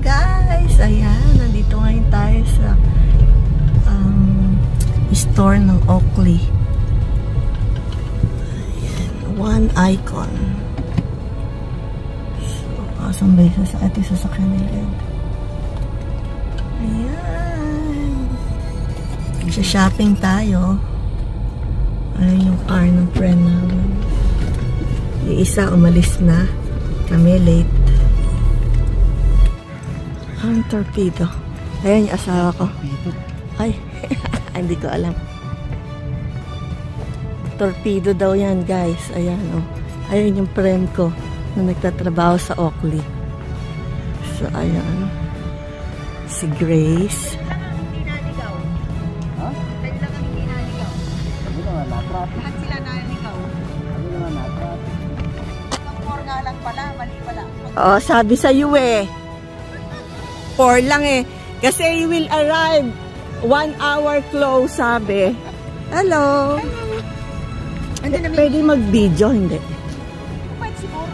guys! Ayan, nandito ngayon tayo sa store ng Oakley. Ayan, One Icon. So, kasambay sa ati sasakyan nila. Ayan. Shopping tayo. Ayan yung car ng friend namin. Yung isa umalis na. Kami late. Ang torpedo. Ayan yung asawa ko. Ay, hindi ko alam. Torpedo daw yan, guys. Ayan, oh. Ayan yung friend ko na nagtatrabaho sa Oakley. So, ayan. Si Grace. Lahat sila naligaw. Ang 4 nga lang pala, mali pala. Oo, sabi sa iyo eh. 4 lang eh. Kasi you will arrive 1 hour close, sabi. Hello. Pwede mag-video, hindi? Pwede siguro.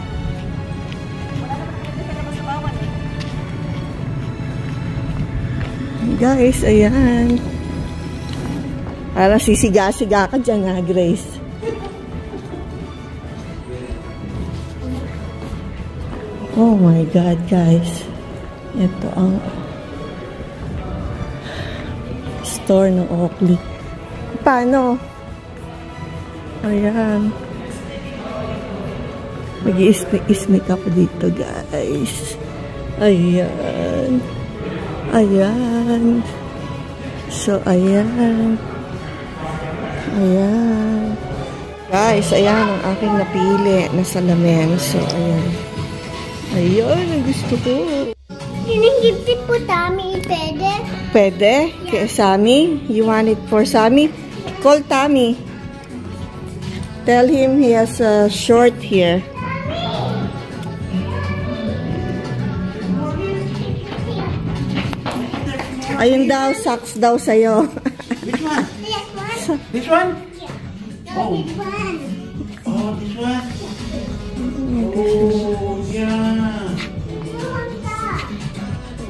Wala naman pwede sa labas sa bawan eh. Guys, ayan. Para sisiga-siga ka dyan ha, Grace. Oh my God, guys. Ito ang store ng Oakley. Paano? Ayan. Mag-i-sneak up dito, guys. Ayan. Ayan. So, ayan. Ayan. Guys, ayan ang aking napili na salamin. So, ayan. Ayan, ang gusto ko. Ginigipit po, Tommy. Pwede? Pwede? Yeah. Kaya Sammy? You want it for Sammy? Call Tommy. Tell him he has a short here. Ayun daw, socks daw sa'yo. Which one? This one? Yeah. No, this one. Oh, this one? Oh, yeah.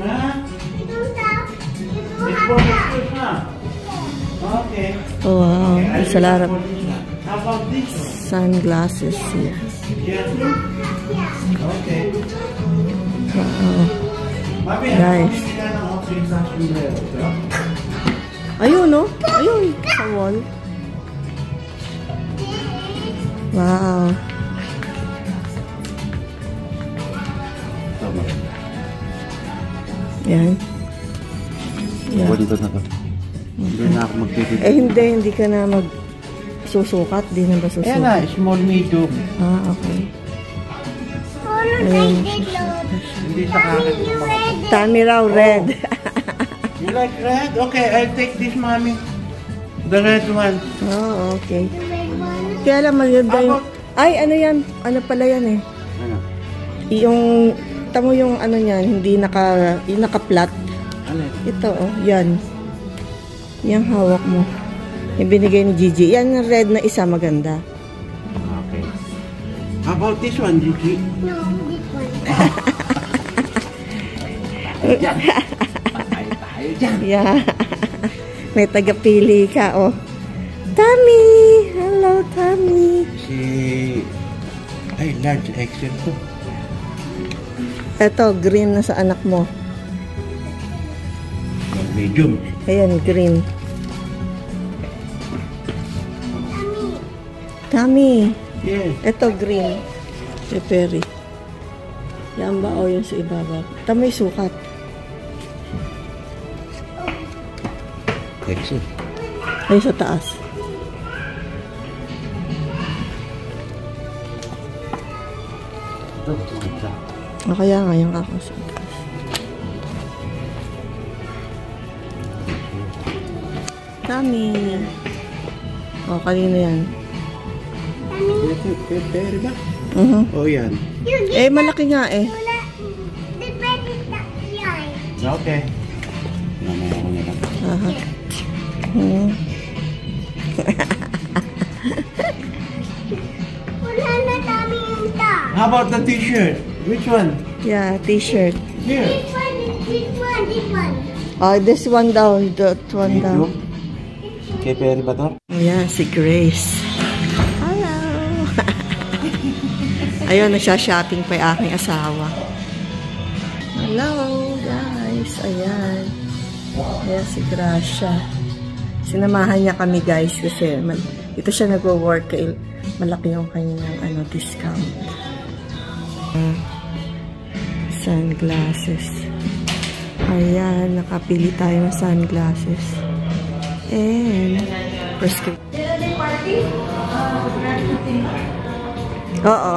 Huh? This one is good, huh? Okay. Oh, wow. There's a lot of How about this? sunglasses here. Yeah. Okay. Wow. Guys. Ayun, no? Ayun, sa wall. Wow. Yan. Yeah. Pwede ko na to. Hindi na ako magpipili. Eh, hindi ka na magsusukat. Di na ba susukat? Ayan na, small, medium. Ah, okay. Hindi sa kanin. Tommy raw, red. You like red? Okay, I'll take this, mommy. The red one. Oh, okay. Kaya lang maganda yung... Ay, ano yan? Ano pala yan eh? Ano? Yung... Tamo yung ano niyan, hindi naka-flat. Ano? Ito, oh, yan. Yang hawak mo. Yung binigay ni Gigi. Yan yung red na isa, maganda. Okay. How about this one, Gigi? No, this one. Diyan. Tayo dyan. Yeah. May tagapili ka, oh. Tommy! Hello, Tommy! Ay, large XL to. Ito, green na sa anak mo. Medium. Ayan, green. Tommy! Yes. Ito, green. Peperi. Yan ba o yung sa ibabaw? Ito may sukat. XL. Ay, sa taas. Ito, ito. O kaya nga yung ako sa taas. Tommy! O, kanino yan? Pwede ba? Oh, yan. Eh, malaki nga eh. Okay. Mamaya ko na lang. Aha. Wala na, Tommy, yung top. How about the t-shirt? Which one? Yeah, t-shirt. Here. This one is This one. Oh, this one daw. That one daw. Kay Perry ba to? Ayan, si Grace. Hello! Ayun, nagsha-shopping pa yung aking asawa. Hello, guys. Ayan. Ayan si Gracia. Sinamahan niya kami, guys, kasi ito siya nagwo-work. Malaki yung kanyang discount. Sunglasses. Ayan, nakapili tayo ng sunglasses. And prescription. Oo.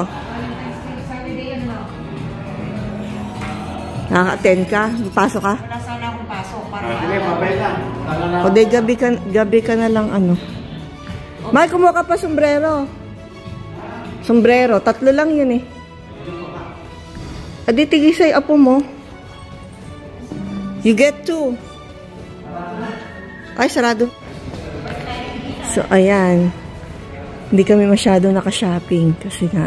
Nakaka-attend ka? Pasok ka? Wala sana akong pasok. Sige, mabay lang. O de, gabi ka na lang May kumuha ka pa sombrero. Sombrero. 3 lang yun eh. Adi, tigisay apo mo. You get 2. Ay, sarado. So, ayan. Hindi kami masyado naka-shopping kasi nga,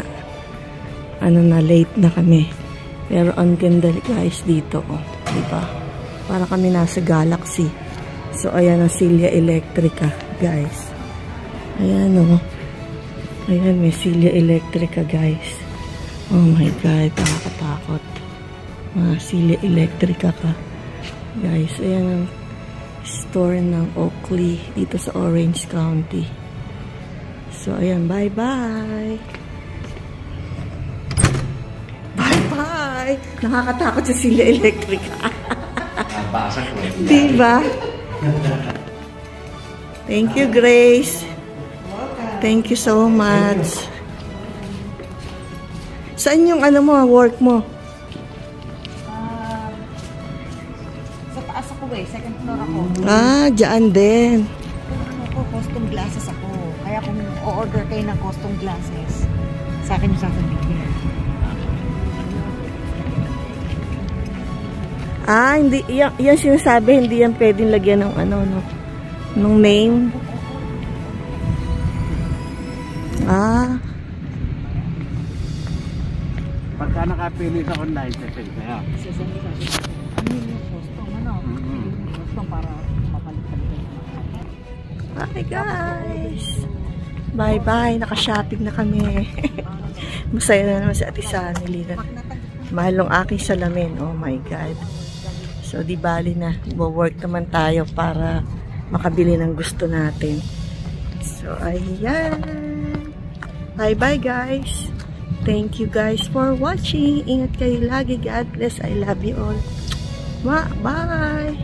late na kami. Pero ang ganda, guys, dito, oh. Diba? Para kami nasa Galaxy. So, ayan ang Silya Electrica, guys. Ayan, oh. Ayan, may Silya Electrica, guys. Oh my God, nakakatakot. Silya Electrica ka. Guys, ayan ang store ng Oakley dito sa Orange County. So, ayan, bye-bye! Bye-bye! Nakakatakot sa Silya Electrica. Nabasa ko. Diba? Thank you, Grace. Thank you so much. Saan yung work mo? Sa taas ako second floor ako. Dyan din. Custom glasses ako. Kaya kung o-order kayo ng custom glasses, sa akin yung sasabihin. Hindi. Yan sinasabi, hindi yan pwedeng lagyan ng ng name. Pagka nakapili sa online, sesend kaya. Sesend ka. Ano yung custom? Custom para mapalit-palit. Hi guys! Bye-bye! Naka-shopping na kami. Masaya na naman si Ate Sunny. Mahal ng aking salamin. Oh my God. So, di bali na. Work naman tayo para makabili ng gusto natin. So, ayan. Bye-bye guys! Thank you guys for watching. Ingat kayo lagi. God bless. I love you all. Bye!